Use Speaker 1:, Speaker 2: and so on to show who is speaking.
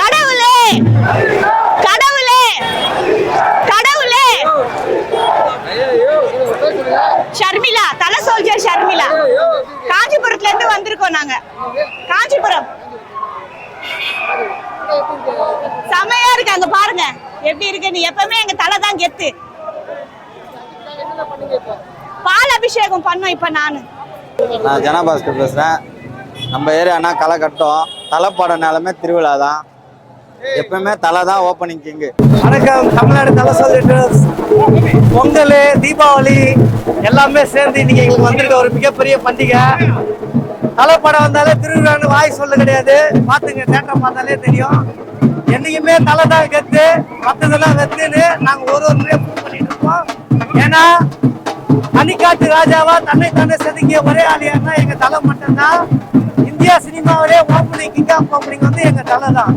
Speaker 1: கடவுளே கடவுளே கடவுளே ஷர்மிளா தலை சோல்ஜர் ஷர்மிளா காஞ்சிபுரத்துல இருந்து வந்திருக்கோம் நாங்க. காஞ்சிபுரம் செமையா இருக்கு. அங்க பாருங்க எப்படி இருக்குன்னு. எப்பவுமே எங்க தலை தான் கெத்து. பால் அபிஷேகம் பண்ணோம். இப்ப நான்
Speaker 2: ஜனபாஸ்கர் பேசுறேன். நம்ம ஏரியானா களை கட்டும். தலைப்பாட நிலமே திருவிழா தான். எப்பவுமே தலை தான் ஓப்பனிங் கிங்கு.
Speaker 3: வணக்கம். தமிழ்நாடு தலை சொல்லிட்டு பொங்கல் தீபாவளி எல்லாமே சேர்ந்து இன்னைக்கு எங்களுக்கு வந்திருக்க ஒரு மிகப்பெரிய பண்டிகை. தலைப்படம் வந்தாலே திருவிழான்னு வாய் சொல்ல கிடையாது. பார்த்துங்க, தேட்டரை பார்த்தாலே தெரியும். என்னைக்குமே தலை தான் கத்து, மற்றதெல்லாம் வெத்துன்னு நாங்கள் ஒரு முறையாக ப்ரூவ் பண்ணிட்டு இருக்கோம். ஏன்னா தனிக்காட்டு ராஜாவா தன்னை தானே செதுக்கிய ஒரே ஆளியானா எங்க தலை மட்டும்தான். இந்தியா சினிமாவிலே ஓப்பனிங் கிங் ஆஃப் ஓப்பனிங் வந்து எங்க தலை தான்.